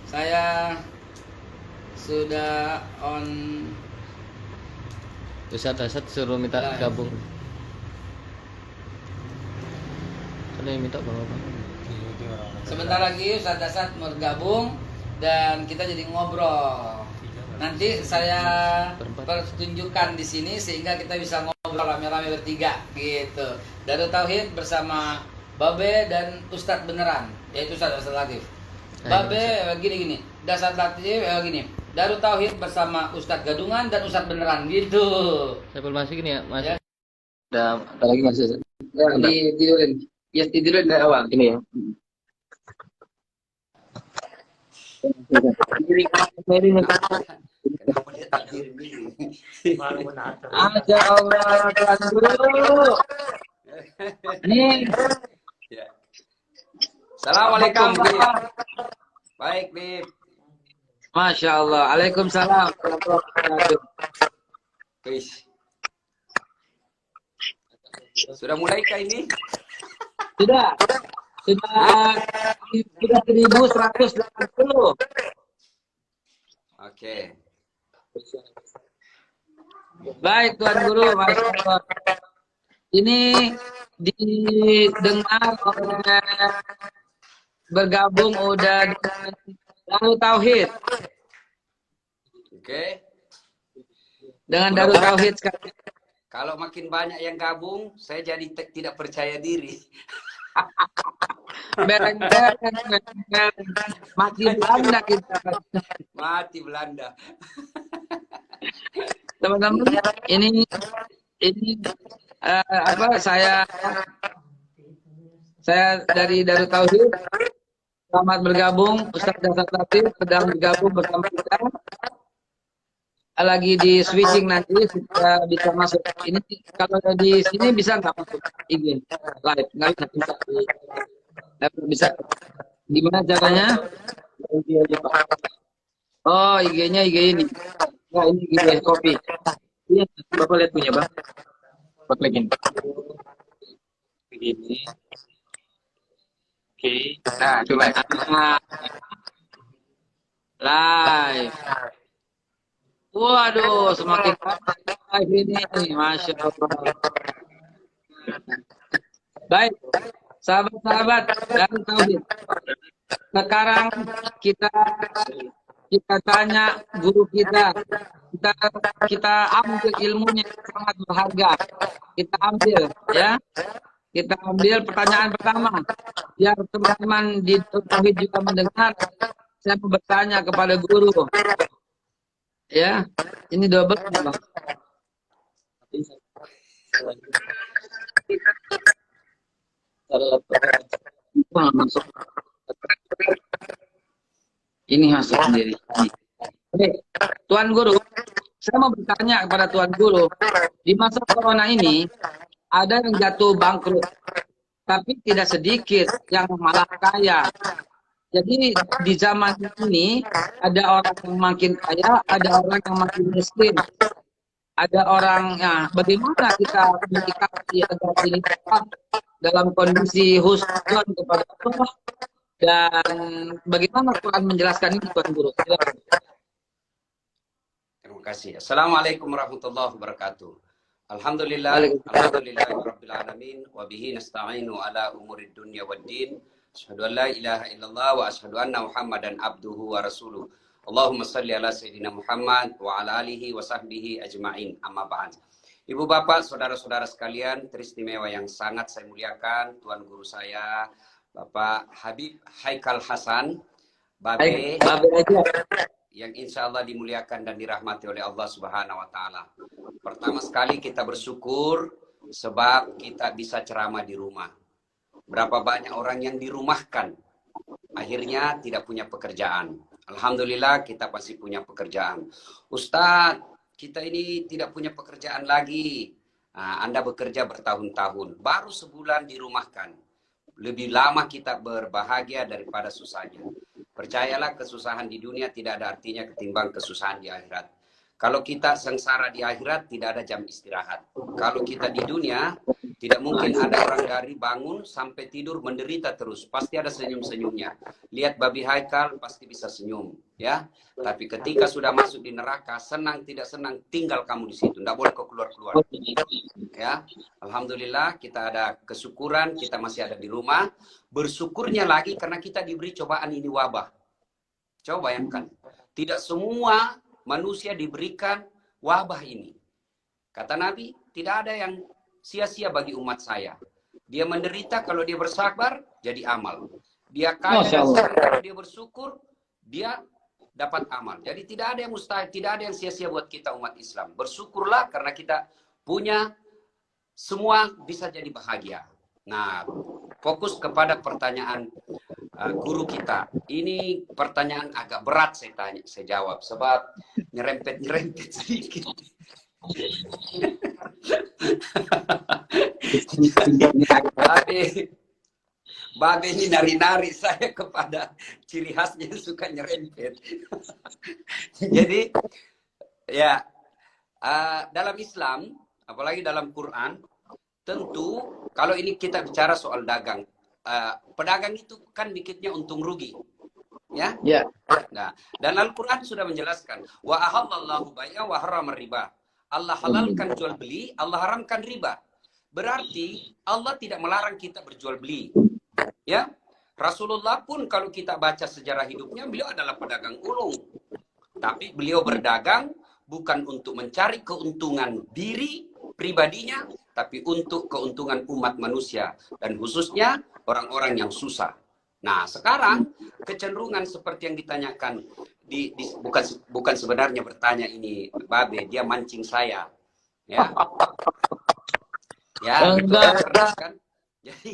Saya sudah on. Ustadz suruh minta Live. gabung. Ada yang minta bang. Sebentar lagi Ustadz Asad mau bergabung dan kita jadi ngobrol. Nanti saya pertunjukkan di sini sehingga kita bisa ngobrol rame-rame bertiga gitu. Darut Tauhid bersama Babe dan Ustadz beneran, yaitu Ustadz Latif. Babe gini-gini, Ustadz Latif gini. Darut Tauhid bersama Ustadz Gadungan dan Ustadz beneran gitu. Saya belum masuk ini ya, Mas. Ya. Ada lagi masih. Ya, tidurin. Ya tidurin dari awal. Ini ya. Masya Allah, Tuhan Guru. Nih. Ya. Assalamualaikum, Bib. Baik, Bib. Masya Allah. Waalaikumsalam. Wis. Sudah mulai kah ini? Sudah. Sudah 1180. Oke. Baik Tuan Guru, Masya Allah. Ini didengar oleh bergabung udah dengan Darut Tauhid. Oke. Dengan Darut Tauhid sekarang. Kalau makin banyak yang gabung, saya jadi tidak percaya diri. Bereng-bereng. Mati Belanda kita. Mati Belanda. Teman-teman, ini saya dari Darut Tauhid. Selamat bergabung, Ustadz Asad Latif sedang bergabung bersama kita. Lagi di switching nanti supaya bisa masuk. Ini kalau di sini bisa nggak masuk IG live? Nggak bisa. Bisa. Gimana caranya? Oh, IG-nya IG ini. Nah, ini IG kopi. Iya, Bapak lihat punya, Bang. Bapak klik ini. Begini. Oke. Nah, coba. Live. Waduh, semakin live ini. Masya Allah. Baik, sahabat-sahabat Darut Tauhid. Sekarang kita tanya guru kita ambil ilmunya yang sangat berharga. Kita ambil ya. Kita ambil pertanyaan pertama. Biar teman-teman di Tauhid juga mendengar. Saya mau bertanya kepada guru. Ya, ini double Bang. Masuk. Ini hasil sendiri. Oke, Tuan Guru, saya mau bertanya kepada Tuan Guru, di masa corona ini ada yang jatuh bangkrut, tapi tidak sedikit yang malah kaya. Jadi di zaman ini ada orang yang makin kaya, ada orang yang makin miskin. Ada orang, ya, bagaimana kita menyikapi agar ini tetap dalam kondisi husnuzon kepada Allah, dan bagaimana Quran menjelaskan ini, Tuan Guru? Terima kasih. Assalamualaikum warahmatullahi wabarakatuh. Alhamdulillahirabbil alamin wa bihi nasta'inu ala umurid dunya waddin. Asyhadu an la ilaha illallah wa asyhadu anna Muhammadan abduhu wa rasuluh. Allahumma salli ala sayyidina Muhammad wa ala alihi wa sahbihi ajma'in. Amma ba'd. Ibu bapak, saudara-saudara sekalian, teristimewa yang sangat saya muliakan, Tuan Guru saya, Bapak Habib Haikal Hasan, Babe, yang insya Allah dimuliakan dan dirahmati oleh Allah Subhanahu wa Ta'ala. Pertama sekali kita bersyukur sebab kita bisa ceramah di rumah. Berapa banyak orang yang dirumahkan, akhirnya tidak punya pekerjaan. Alhamdulillah kita pasti punya pekerjaan. Ustadz, kita ini tidak punya pekerjaan lagi. Nah, Anda bekerja bertahun-tahun, baru sebulan dirumahkan. Lebih lama kita berbahagia daripada susahnya. Percayalah, kesusahan di dunia tidak ada artinya ketimbang kesusahan di akhirat. Kalau kita sengsara di akhirat, tidak ada jam istirahat. Kalau kita di dunia, Tidak mungkin ada orang dari bangun sampai tidur menderita terus. Pasti ada senyum-senyumnya. Lihat babi Haikal pasti bisa senyum, ya. Tapi ketika sudah masuk di neraka, senang tidak senang tinggal kamu di situ. Tidak boleh kau keluar-keluar. Ya, alhamdulillah kita ada kesyukuran, kita masih ada di rumah. Bersyukurnya lagi karena kita diberi cobaan ini wabah. Coba bayangkan, tidak semua manusia diberikan wabah ini. Kata Nabi, tidak ada yang sia-sia bagi umat saya. Dia menderita kalau dia bersabar, jadi amal. Dia kaya dan senang kalau dia bersyukur, dia dapat amal. Jadi tidak ada yang mustahil, tidak ada yang sia-sia buat kita umat Islam. Bersyukurlah karena kita punya semua bisa jadi bahagia. Nah, fokus kepada pertanyaan guru kita. Ini pertanyaan agak berat saya jawab sebab nyerempet sedikit. Babe ini nari-nari saya kepada ciri khasnya suka nyerempet. Jadi ya dalam Islam, apalagi dalam Quran, tentu kalau ini kita bicara soal dagang, pedagang itu kan bikinnya untung rugi, ya. Ya. Nah, dan Al-Quran sudah menjelaskan, wa ahallallahu bai'a wa harrama riba. Allah halalkan jual beli, Allah haramkan riba. Berarti Allah tidak melarang kita berjual beli. Ya, Rasulullah pun kalau kita baca sejarah hidupnya, beliau adalah pedagang ulung. Tapi beliau berdagang bukan untuk mencari keuntungan diri pribadinya, tapi untuk keuntungan umat manusia dan khususnya orang-orang yang susah. Nah, sekarang kecenderungan seperti yang ditanyakan bukan sebenarnya bertanya ini Babe, dia mancing saya. Ya. Ya, cerdas kan? Jadi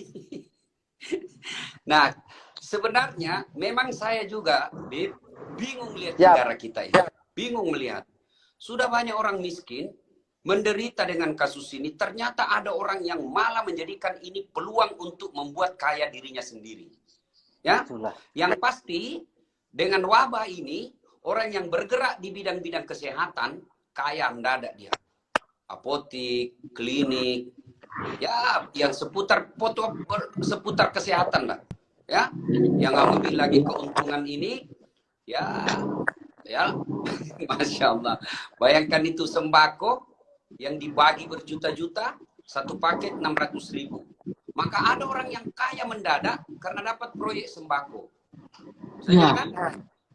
nah, sebenarnya memang saya juga bingung melihat negara kita ini. Bingung melihat. Sudah banyak orang miskin menderita dengan kasus ini, ternyata ada orang yang malah menjadikan ini peluang untuk membuat kaya dirinya sendiri. Ya, yang pasti dengan wabah ini orang yang bergerak di bidang-bidang kesehatan kaya mendadak dia. Apotik, klinik, ya yang seputar kesehatan lah. Ya, yang ngambil lagi keuntungan ini, ya, masya Allah. Bayangkan itu sembako yang dibagi berjuta-juta, satu paket 600.000. Maka ada orang yang kaya mendadak karena dapat proyek sembako. Saya kan?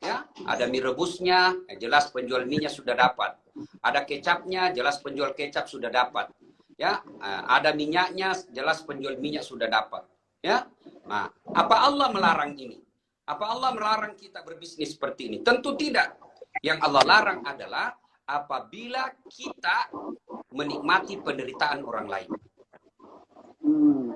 Ya, ada mie rebusnya, jelas penjual mie-nya sudah dapat. Ada kecapnya, jelas penjual kecap sudah dapat. Ya, ada minyaknya, jelas penjual minyak sudah dapat. Ya, nah, apa Allah melarang ini? Apa Allah melarang kita berbisnis seperti ini? Tentu tidak. Yang Allah larang adalah apabila kita menikmati penderitaan orang lain.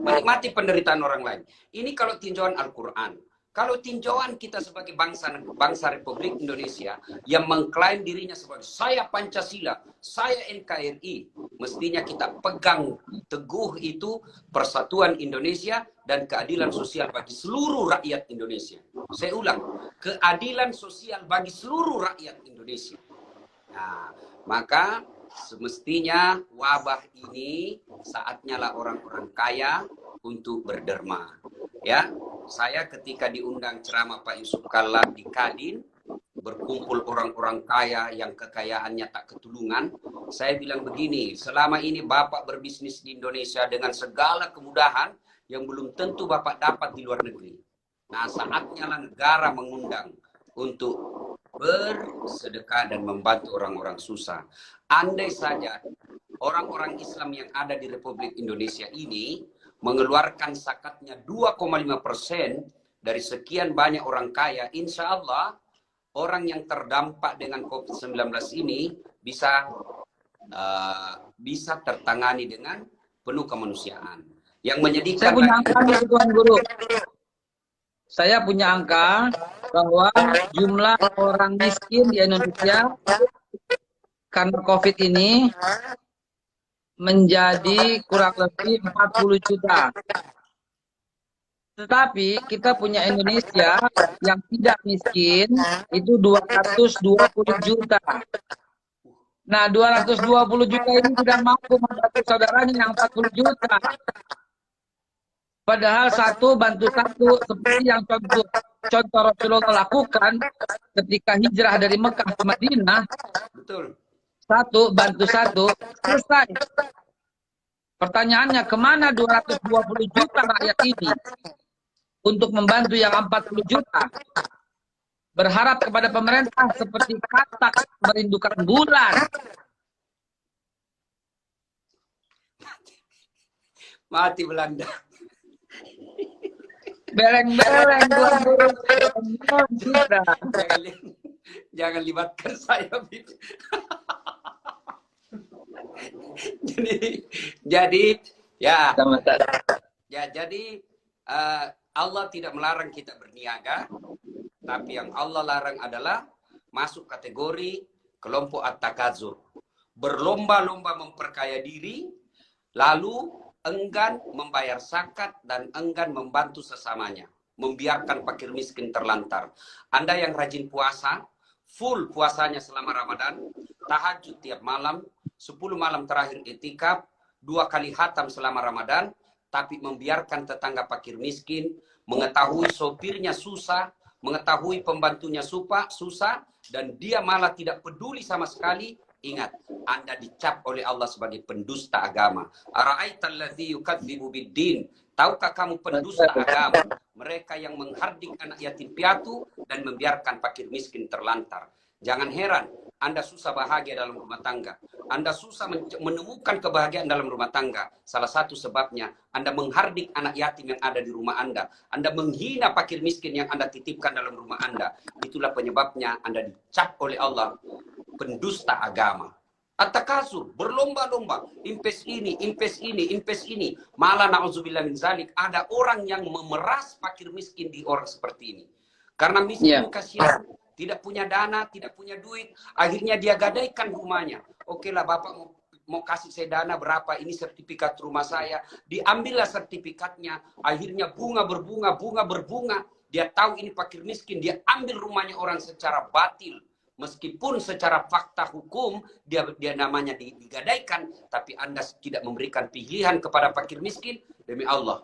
Menikmati penderitaan orang lain. Ini kalau tinjauan Al-Quran. Kalau tinjauan kita sebagai bangsa Republik Indonesia yang mengklaim dirinya sebagai saya Pancasila, saya NKRI, mestinya kita pegang teguh itu persatuan Indonesia dan keadilan sosial bagi seluruh rakyat Indonesia. Saya ulang, keadilan sosial bagi seluruh rakyat Indonesia. Nah, maka semestinya wabah ini saatnya lah orang-orang kaya untuk berderma. Ya, saya ketika diundang ceramah Pak Yusuf Kalla di Kadin, berkumpul orang-orang kaya yang kekayaannya tak ketulungan, saya bilang begini, selama ini Bapak berbisnis di Indonesia dengan segala kemudahan yang belum tentu Bapak dapat di luar negeri. Nah, saatnya lah negara mengundang untuk bersedekah dan membantu orang-orang susah. Andai saja orang-orang Islam yang ada di Republik Indonesia ini mengeluarkan zakatnya 2,5% dari sekian banyak orang kaya, insya Allah orang yang terdampak dengan COVID-19 ini bisa tertangani dengan penuh kemanusiaan. Yang menyedihkan. Saya punya angka, Tuan Guru. Saya punya angka bahwa jumlah orang miskin di Indonesia karena COVID ini menjadi kurang lebih 40 juta. Tetapi kita punya Indonesia yang tidak miskin itu 220 juta. Nah, 220 juta ini tidak mampu membantu saudaranya yang 40 juta. Padahal satu bantu satu, seperti yang contoh Rasulullah lakukan ketika hijrah dari Mekah ke Madinah, Betul. satu bantu satu, selesai. Pertanyaannya, kemana 220 juta rakyat ini untuk membantu yang 40 juta? Berharap kepada pemerintah seperti katak merindukan bulan. Mati Belanda. Beleng-beleng Tuan Guru, kita. Jangan libatkan saya. jadi ya jadi Allah tidak melarang kita berniaga, tapi yang Allah larang adalah masuk kategori kelompok at-takazur, berlomba-lomba memperkaya diri, lalu enggan membayar zakat dan enggan membantu sesamanya, membiarkan fakir miskin terlantar. Anda yang rajin puasa, full puasanya selama Ramadan, tahajud tiap malam, 10 malam terakhir itikaf, 2 kali khatam selama Ramadan, tapi membiarkan tetangga fakir miskin, mengetahui sopirnya susah, mengetahui pembantunya susah, dan dia malah tidak peduli sama sekali. Ingat, Anda dicap oleh Allah sebagai pendusta agama. Ara'aital ladzi yukadzibu biddin. Tahukah kamu pendusta agama? Mereka yang menghardik anak yatim piatu dan membiarkan fakir miskin terlantar. Jangan heran, Anda susah bahagia dalam rumah tangga. Anda susah menemukan kebahagiaan dalam rumah tangga. Salah satu sebabnya, Anda menghardik anak yatim yang ada di rumah Anda. Anda menghina fakir miskin yang Anda titipkan dalam rumah Anda. Itulah penyebabnya Anda dicap oleh Allah pendusta agama. At-takasur, berlomba-lomba, invest ini, invest ini, invest ini. Malah na'udzubillah min zalik, ada orang yang memeras fakir miskin di orang seperti ini. Karena miskin kasihan, tidak punya dana, tidak punya duit, akhirnya dia gadaikan rumahnya. Oke lah Bapak mau kasih saya dana berapa, ini sertifikat rumah saya. Diambillah sertifikatnya, akhirnya bunga berbunga. Dia tahu ini fakir miskin, dia ambil rumahnya orang secara batil. Meskipun secara fakta hukum dia namanya digadaikan, tapi Anda tidak memberikan pilihan kepada fakir miskin, demi Allah.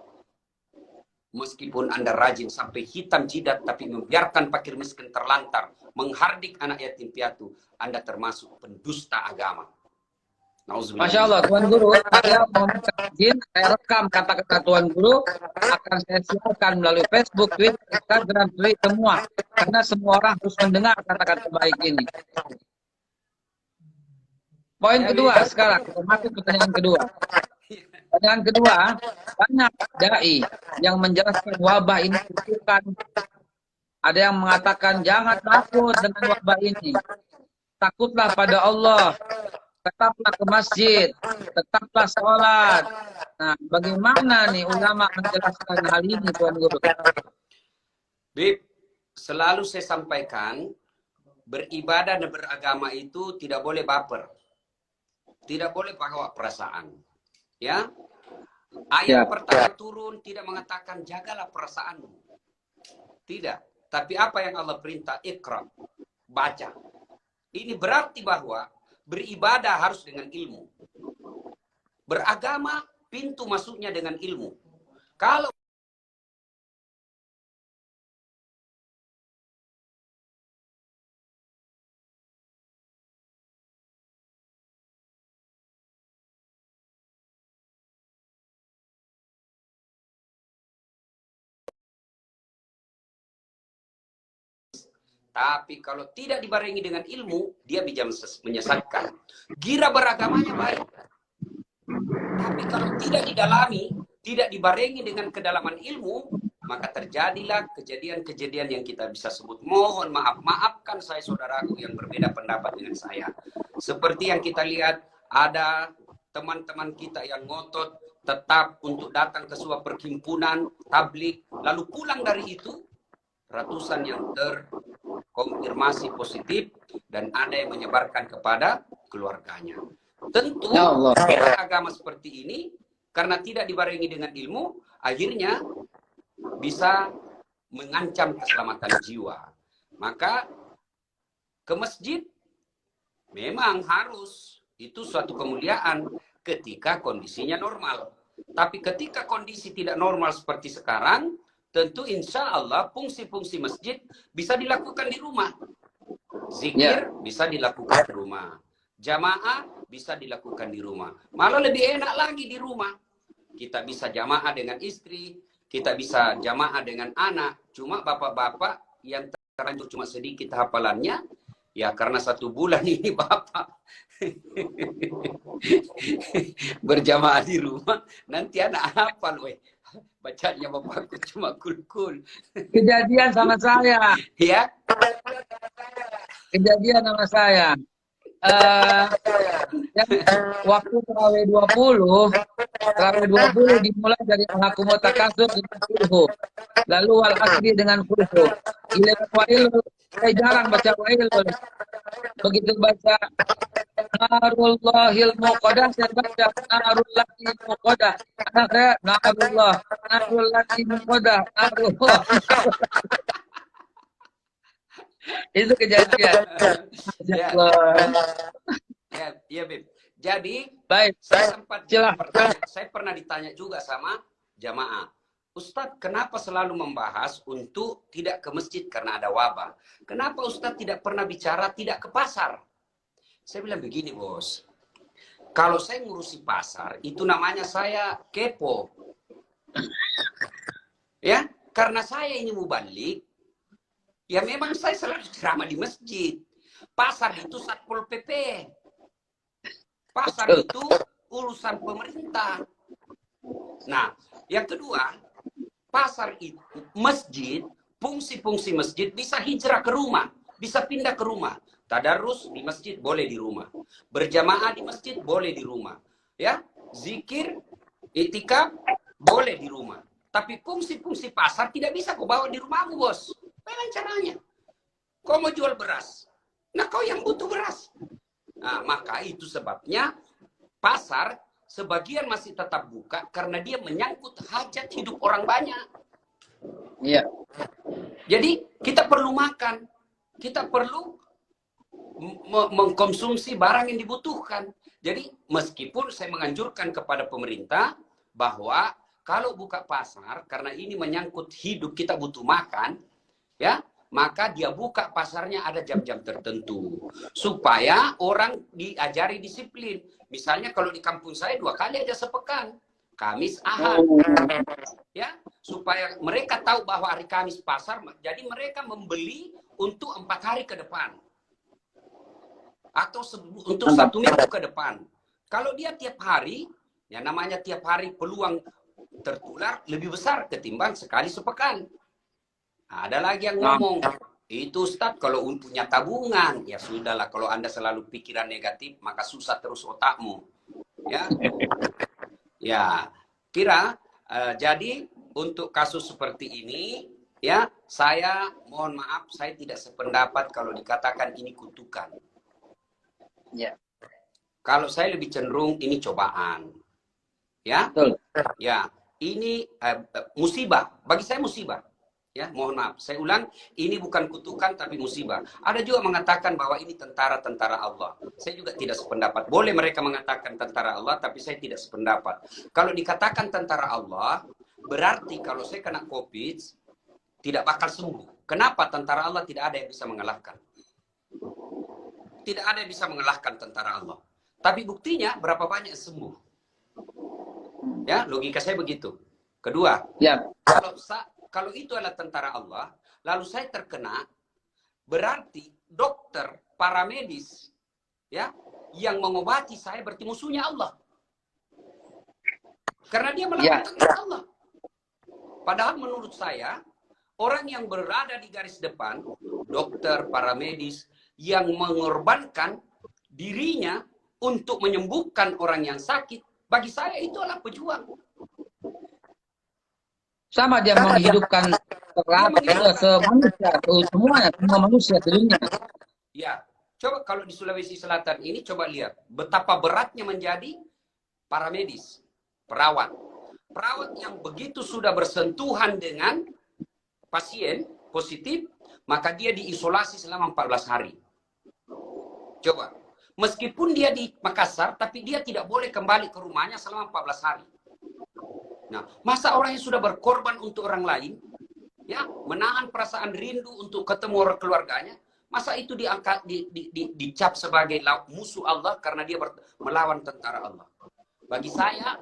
Meskipun Anda rajin sampai hitam jidat, tapi membiarkan fakir miskin terlantar, menghardik anak yatim piatu, Anda termasuk pendusta agama. Masya Allah, Tuan Guru, saya mau minta izin, saya rekam kata-kata Tuan Guru, akan saya siarkan melalui Facebook, Twitter, Instagram, Twitter, semua. Karena semua orang harus mendengar kata-kata baik ini. Poin kedua sekarang, kita masuk pertanyaan kedua. Pertanyaan kedua, banyak dai yang menjelaskan wabah ini bukan. Ada yang mengatakan jangan takut dengan wabah ini. Takutlah pada Allah. Tetaplah ke masjid, tetaplah sholat. Nah, bagaimana nih ulama menjelaskan hal ini, Tuan Guru? Bib, selalu saya sampaikan, beribadah dan beragama itu tidak boleh baper. Tidak boleh bawa perasaan. Ya, ayat pertama turun tidak mengatakan jagalah perasaanmu. Tidak. Tapi apa yang Allah perintah? Iqra, baca. Ini berarti bahwa beribadah harus dengan ilmu. Beragama, pintu masuknya dengan ilmu. Kalau Tapi kalau tidak dibarengi dengan ilmu, dia bisa menyesatkan. Gira beragamanya baik. Tapi kalau tidak didalami, tidak dibarengi dengan kedalaman ilmu, maka terjadilah kejadian-kejadian yang kita bisa sebut. Mohon maaf, maafkan saya saudaraku yang berbeda pendapat dengan saya. Seperti yang kita lihat, ada teman-teman kita yang ngotot tetap untuk datang ke sebuah perhimpunan, tablik, lalu pulang dari itu, ratusan yang terkonfirmasi positif dan ada yang menyebarkan kepada keluarganya. Tentu agama seperti ini karena tidak dibarengi dengan ilmu, akhirnya bisa mengancam keselamatan jiwa. Maka ke masjid Memang harus, itu suatu kemuliaan ketika kondisinya normal. Tapi ketika kondisi tidak normal seperti sekarang, tentu insya Allah fungsi-fungsi masjid bisa dilakukan di rumah. Zikir bisa dilakukan di rumah. Jamaah bisa dilakukan di rumah. Malah lebih enak lagi di rumah. Kita bisa jamaah dengan istri, kita bisa jamaah dengan anak. Cuma bapak-bapak yang terlanjur cuma sedikit hafalannya, ya karena 1 bulan ini bapak berjamaah di rumah, nanti anak hafal, weh. Bacanya bapakku cuma kul-kul. Kejadian sama saya. Ya, Kejadian sama saya. Waktu terawih 20 dimulai dari Alhaqumut Takasur dengan kulhu. Lalu wal asri dengan kulhu. Ilaika wailul. Saya jarang baca wailul. Begitu baca Narullahil Muqadah, saya baca Narullahil Muqadah. Anak saya Narullahil Muqadah, Narullah. Itu kejadian. ya, Allah. ya, Bib. Jadi Baik, saya pernah ditanya juga sama jamaah, Ustadz, kenapa selalu membahas untuk tidak ke masjid karena ada wabah? Kenapa Ustadz tidak pernah bicara tidak ke pasar? Saya bilang begini, bos. Kalau saya ngurusi pasar, itu namanya saya kepo. Ya, karena saya ini mubalik, ya memang saya selalu ceramah di masjid. Pasar itu Satpol PP. Pasar itu urusan pemerintah. Nah, yang kedua, pasar itu, masjid, fungsi-fungsi masjid bisa hijrah ke rumah, bisa pindah ke rumah. Tadarus di masjid boleh di rumah. Berjamaah di masjid boleh di rumah. Ya, zikir, iktikaf boleh di rumah. Tapi fungsi-fungsi pasar tidak bisa kau bawa di rumahmu, bos. Bagaimana caranya? Kau mau jual beras. Nah, kau yang butuh beras. Nah, maka itu sebabnya pasar sebagian masih tetap buka karena dia menyangkut hajat hidup orang banyak. Iya. Jadi kita perlu makan, kita perlu mengkonsumsi barang yang dibutuhkan. Jadi meskipun saya menganjurkan kepada pemerintah bahwa kalau buka pasar karena ini menyangkut hidup, kita butuh makan, ya, maka dia buka pasarnya ada jam-jam tertentu supaya orang diajari disiplin. Misalnya kalau di kampung saya 2 kali aja sepekan, Kamis, Ahad, ya, supaya mereka tahu bahwa hari Kamis pasar, jadi mereka membeli untuk 4 hari ke depan atau untuk 1 minggu ke depan. Kalau dia tiap hari, ya namanya tiap hari peluang tertular lebih besar ketimbang sekali sepekan. Ada lagi yang ngomong, itu Ustadz kalau punya tabungan, ya sudahlah, kalau Anda selalu pikiran negatif, maka susah terus otakmu. Ya, ya, jadi untuk kasus seperti ini, ya, saya mohon maaf, saya tidak sependapat kalau dikatakan ini kutukan. Ya. Kalau saya lebih cenderung ini cobaan. Ya, Betul. ya, ini musibah, bagi saya musibah. Ya, mohon maaf. Saya ulang, ini bukan kutukan tapi musibah. Ada juga mengatakan bahwa ini tentara-tentara Allah. Saya juga tidak sependapat. Boleh mereka mengatakan tentara Allah, tapi saya tidak sependapat. Kalau dikatakan tentara Allah, berarti kalau saya kena COVID, tidak bakal sembuh. Kenapa? Tentara Allah tidak ada yang bisa mengalahkan. Tidak ada yang bisa mengalahkan tentara Allah. Tapi buktinya berapa banyak sembuh. Ya, logika saya begitu. Kedua, Ya. Kalau itu adalah tentara Allah, lalu saya terkena, berarti dokter, para medis, ya, yang mengobati saya berarti musuhnya Allah. Karena dia melakukan tentara Allah. Padahal menurut saya, orang yang berada di garis depan, dokter, para medis, yang mengorbankan dirinya untuk menyembuhkan orang yang sakit, bagi saya itu adalah pejuang. Sama dia menghidupkan semua manusia di dunia. Ya, coba kalau di Sulawesi Selatan ini coba lihat betapa beratnya menjadi para medis, perawat. Perawat yang begitu sudah bersentuhan dengan pasien positif, maka dia diisolasi selama 14 hari. Coba, Meskipun dia di Makassar, tapi dia tidak boleh kembali ke rumahnya selama 14 hari. Nah, masa orang yang sudah berkorban untuk orang lain, ya, menahan perasaan rindu untuk ketemu orang keluarganya, masa itu diangkat, dicap sebagai musuh Allah karena dia melawan tentara Allah. Bagi saya,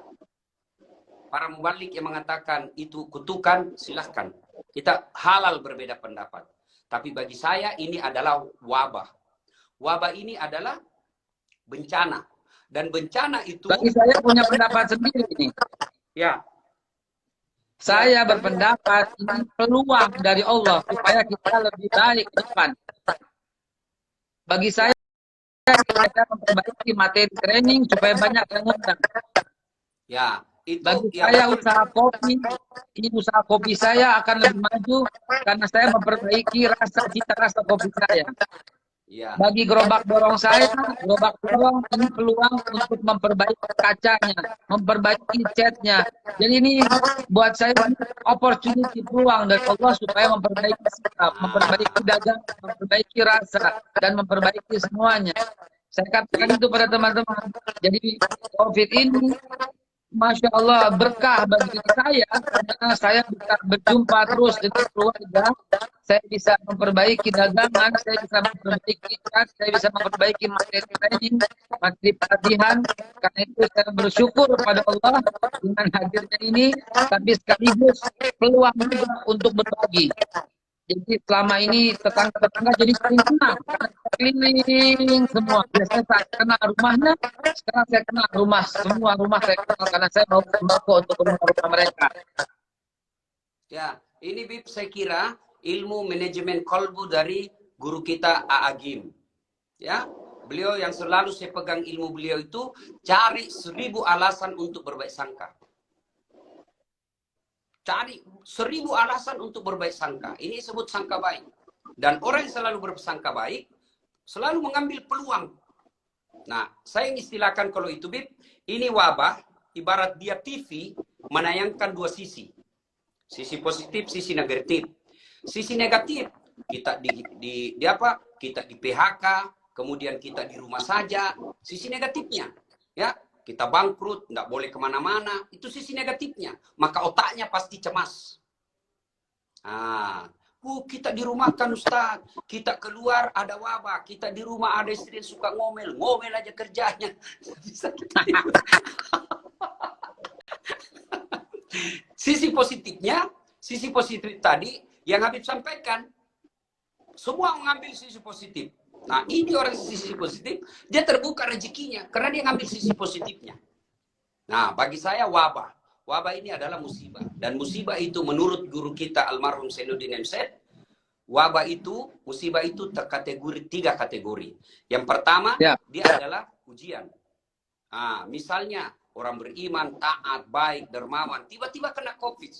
para mubalik yang mengatakan itu kutukan, silahkan. Kita halal berbeda pendapat. Tapi bagi saya ini adalah wabah. Wabah ini adalah bencana. Dan bencana itu... Bagi saya punya pendapat sendiri ini. Ya. Saya berpendapat ini peluang dari Allah supaya kita lebih baik ke depan. Bagi saya, kita memperbaiki materi training supaya banyak yang undang. Ya, itu Bagi ya, saya usaha kopi, ini usaha kopi saya akan lebih maju karena saya memperbaiki cita rasa kopi saya. ya. Bagi gerobak dorong saya, gerobak dorong ini peluang untuk memperbaiki kacanya, memperbaiki catnya. Jadi ini buat saya opportunity, peluang dari Allah supaya memperbaiki sikap, memperbaiki dagang, memperbaiki rasa, dan memperbaiki semuanya. Saya katakan itu pada teman-teman. Jadi COVID ini Masya Allah berkah bagi saya karena saya bisa berjumpa terus dengan keluarga, saya bisa memperbaiki dagangan, saya bisa memperbaiki chat, saya bisa memperbaiki materi training, materi pelatihan. Karena itu saya bersyukur pada Allah dengan hadirnya ini, tapi sekaligus peluang juga untuk berbagi. Jadi selama ini tetangga-tetangga jadi saling kenal. Keliling semua. Biasanya saya kenal rumahnya, sekarang saya kenal semua rumah saya kenal karena saya mau sembako untuk rumah-rumah mereka. Ya, ini Bib saya kira ilmu manajemen kolbu dari guru kita Aagim. Ya, beliau yang selalu saya pegang ilmu beliau itu cari 1000 alasan untuk berbaik sangka. Cari 1000 alasan untuk berbaik sangka. Ini disebut sangka baik. Dan orang yang selalu bersangka baik, selalu mengambil peluang. Nah, saya istilahkan kalau itu, Bib, ini wabah, ibarat dia TV, menayangkan dua sisi. Sisi positif, sisi negatif. Sisi negatif, kita kita di PHK, kemudian kita di rumah saja. Sisi negatifnya, ya. Kita bangkrut, nggak boleh kemana-mana. Itu sisi negatifnya. Maka otaknya pasti cemas. Kita di rumah kan Ustaz. Kita keluar ada wabah. Kita di rumah ada istri yang suka ngomel. Ngomel aja kerjanya. Sisi positif tadi yang Habib sampaikan. Semua mengambil sisi positif. Nah, ini orang sisi positif, dia terbuka rezekinya karena dia ngambil sisi positifnya. Nah, bagi saya wabah. Wabah ini adalah musibah. Dan musibah itu menurut guru kita almarhum Zainuddin MZ, musibah itu terkategori 3 kategori. Yang pertama, dia adalah ujian. Misalnya orang beriman, taat, baik, dermawan, tiba-tiba kena COVID.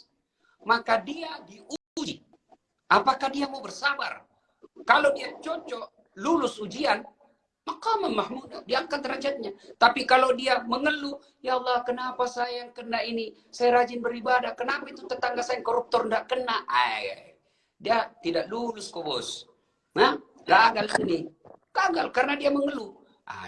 Maka dia diuji. Apakah dia mau bersabar? Kalau dia cocok, lulus ujian, maka Mahmud diangkat derajatnya. Tapi kalau dia mengeluh, ya Allah kenapa saya yang kena ini? Saya rajin beribadah, kenapa itu tetangga saya koruptor tidak kena? Dia tidak lulus kok bos. Nah, gagal ini. Gagal karena dia mengeluh.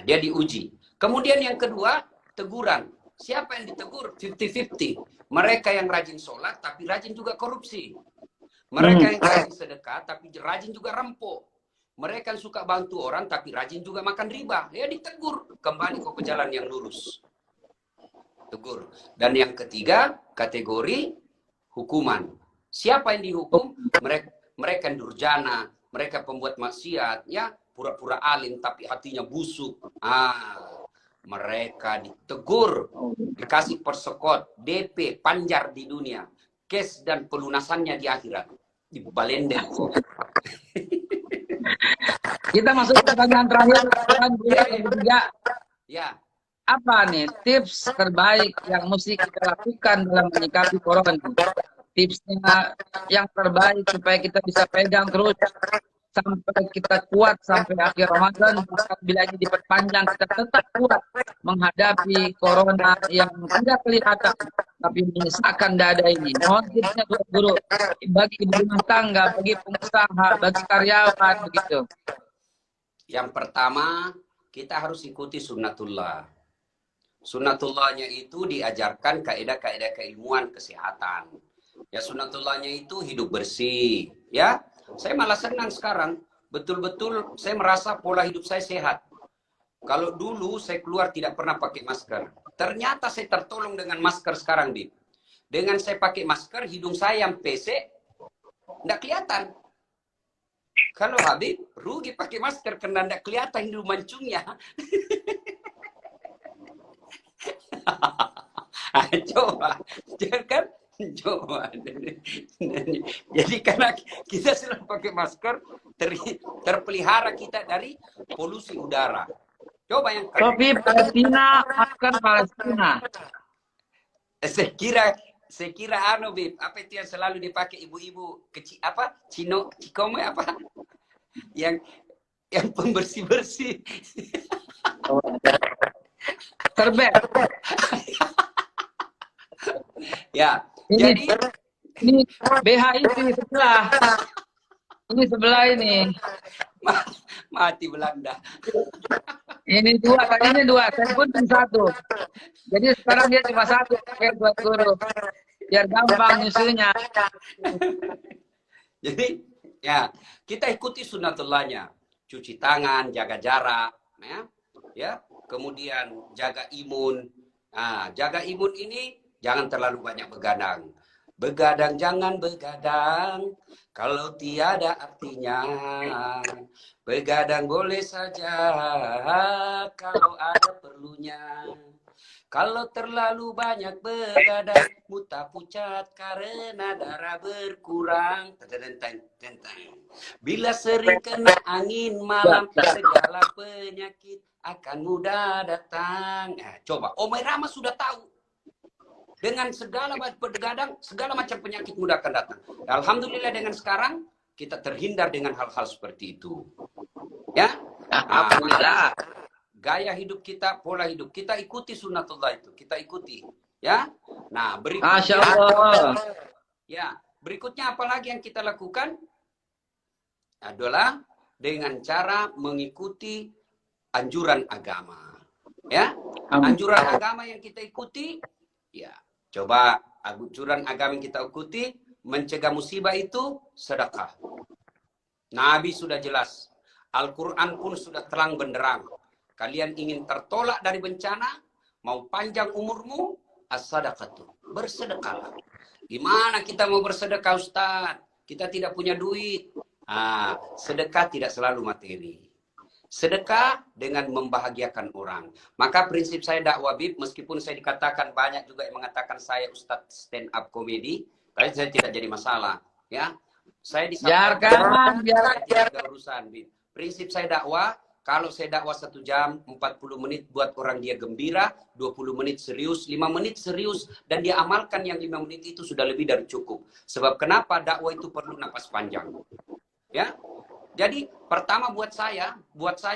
Dia diuji. Kemudian yang kedua, teguran. Siapa yang ditegur? 50-50. Mereka yang rajin sholat, tapi rajin juga korupsi. Mereka yang rajin sedekah, tapi rajin juga rempuk. Mereka yang suka bantu orang, tapi rajin juga makan riba. Ya ditegur. Kembali ke jalan yang lurus. Tegur. Dan yang ketiga, kategori hukuman. Siapa yang dihukum? Mereka yang durjana. Mereka pembuat maksiat. Ya, pura-pura alim, tapi hatinya busuk. Mereka ditegur. Dikasih persekot, DP, panjar di dunia. Kes dan pelunasannya di akhirat. Di balenden. Kita masuk ke pertanyaan terakhir. Ya. Apa nih tips terbaik yang mesti kita lakukan dalam menyikapi corona? Tipsnya yang terbaik supaya kita bisa pegang terus sampai kita kuat sampai akhir Ramadan. Bila ini diperpanjang, kita tetap kuat menghadapi corona yang tidak kelihatan tapi menyisakan dada ini. Mohon tipsnya guru bagi ibu rumah tangga, bagi pengusaha, bagi karyawan begitu. Yang pertama, kita harus ikuti sunnatullah. Sunnatullahnya itu diajarkan kaidah-kaidah keilmuan kesehatan. Ya, sunnatullahnya itu hidup bersih. Ya, saya malah senang sekarang. Betul-betul saya merasa pola hidup saya sehat. Kalau dulu saya keluar tidak pernah pakai masker. Ternyata saya tertolong dengan masker sekarang, Bib. Dengan saya pakai masker, hidung saya yang pesek, tidak kelihatan. Kalau Habib, rugi pakai masker karena tidak kelihatan hidung mancungnya. Coba, kan? Coba. Jadi karena kita selalu pakai masker, terpelihara kita dari polusi udara. Coba yang Tapi Palestina, masker Palestina. Saya kira Bib, apa itu yang selalu dipakai ibu-ibu kecil apa? Cikome apa? Yang pembersih-bersih. Serbet. Ya, Ini, jadi ini BH itu sebelah. Ini sebelah ini. mati Belanda. Ini dua, tadinya dua. Saya pun satu. Jadi sekarang dia cuma satu. Pakai buat guru. Biar gampang nyusunya. Jadi, ya, kita ikuti sunnatullahnya. Cuci tangan, jaga jarak, ya. Kemudian jaga imun. Nah, jaga imun ini jangan terlalu banyak begadang. Begadang jangan begadang kalau tiada artinya. Begadang boleh saja kalau ada perlunya. Kalau terlalu banyak begadang, muta pucat karena darah berkurang. Bila sering kena angin malam, segala penyakit akan mudah datang. Nah, coba, Omai Rama sudah tahu. Dengan segala begadang, segala macam penyakit mudah akan datang. Alhamdulillah dengan sekarang, kita terhindar dengan hal-hal seperti itu. Ya, alhamdulillah. Gaya hidup kita, pola hidup kita ikuti sunnatullah itu, kita ikuti, ya. Nah, berikutnya, Masya Allah. ya, berikutnya apalagi yang kita lakukan adalah dengan cara mengikuti anjuran agama, ya. Anjuran agama yang kita ikuti, ya. Coba anjuran agama yang kita ikuti mencegah musibah itu sedekah. Nabi sudah jelas, Al-Quran pun sudah terang benderang. Kalian ingin tertolak dari bencana, mau panjang umurmu, as-sadaqatu, bersedekahlah. Gimana kita mau bersedekah, Ustaz? Kita tidak punya duit. Sedekah tidak selalu materi. Sedekah dengan membahagiakan orang. Maka prinsip saya dakwah Bib, meskipun saya dikatakan banyak juga yang mengatakan saya Ustadz stand up comedy, tapi saya tidak jadi masalah. Ya, saya Biarkan. tidak ada urusan Bib. Prinsip saya dakwah, kalau saya dakwah 1 jam, 40 menit buat orang dia gembira, 20 menit serius, 5 menit serius, dan dia amalkan yang 5 menit itu sudah lebih dari cukup. Sebab kenapa dakwah itu perlu napas panjang. Ya, jadi pertama buat saya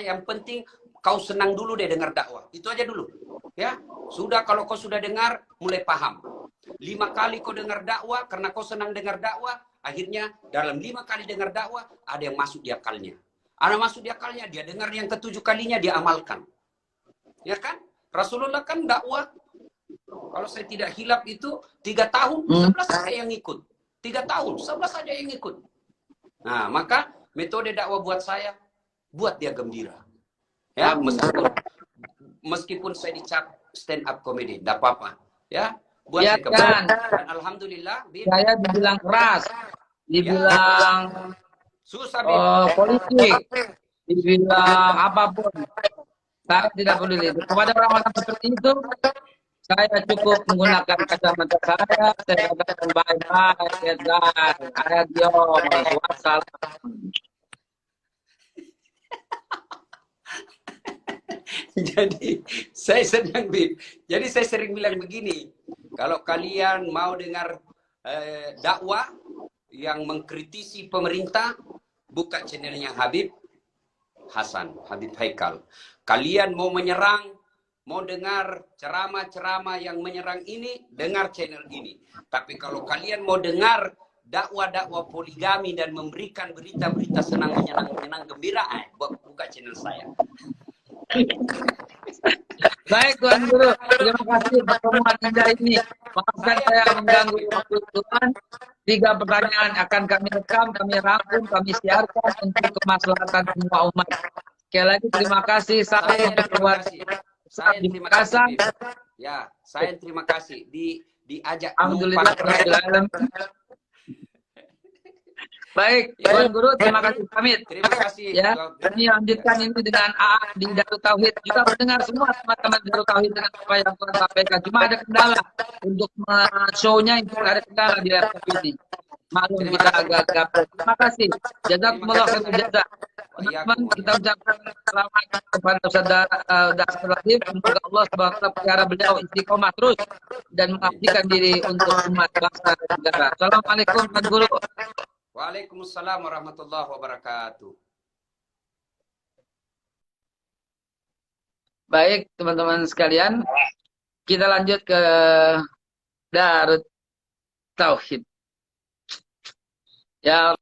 yang penting kau senang dulu deh dengar dakwah. Itu aja dulu. Ya, sudah kalau kau sudah dengar, mulai paham. 5 kali kau dengar dakwah, karena kau senang dengar dakwah, akhirnya dalam 5 kali dengar dakwah, ada yang masuk di akalnya. Ada masuk di akalnya, dia dengar yang ke-7 kalinya, dia amalkan. Ya kan? Rasulullah kan dakwah, kalau saya tidak hilap itu 3 tahun, 11 saja yang ikut. 3 tahun, 11 saja yang ikut. Nah, maka metode dakwah buat saya, buat dia gembira. Ya, meskipun saya dicap stand up comedy, tidak apa-apa. Ya, buat Ya saya gembira. kan? Dan alhamdulillah, Saya dibilang keras, dibilang susah, politik, dibilang apapun. Saya tidak peduli. Kepada orang-orang seperti itu, saya cukup menggunakan kacamata saya katakan bye-bye, adios, wassalam. Jadi saya senang, Bib. Jadi saya sering bilang begini, kalau kalian mau dengar dakwah yang mengkritisi pemerintah, buka channelnya Habib Hasan, Habib Haikal. Kalian mau menyerang, mau dengar ceramah-ceramah yang menyerang ini, dengar channel ini. Tapi kalau kalian mau dengar dakwah-dakwah poligami dan memberikan berita-berita senang, menyenang, gembira, buka channel saya. Baik Tuan Guru, terima kasih pertemuan indah ini. Maafkan saya mengganggu waktu Tuhan. 3 pertanyaan akan kami rekam, kami rangkum, kami siarkan untuk kemaslahatan semua umat. Sekali lagi terima kasih. Salam Saya untuk terima keluarga kasih. besar Saya di terima kasih, Makassar. Bib. Ya, saya terima kasih diajak Alhamdulillah, numpang. baik, Ya, Tuan Guru, terima kasih pamit. terima kasih. Ya, Tuan. kami lanjutkan ini dengan AA di Darut Tauhid. Juga mendengar semua teman-teman Darut Tauhid dengan apa yang Tuan sampaikan. Cuma ada kendala untuk show-nya itu ada kendala di laptop ini. Maklum kita agak gabut. Terima kasih. Jazakumullah khairan jazak. Teman-teman, kita ucapkan selamat kepada saudara Dr. Latif. Semoga Allah SWT pelihara beliau istiqomah terus dan mengabdikan diri untuk umat bangsa dan negara. Assalamualaikum Tuan Guru. Waalaikumsalam warahmatullahi wabarakatuh. Baik, teman-teman sekalian, kita lanjut ke Darut Tauhid. Ya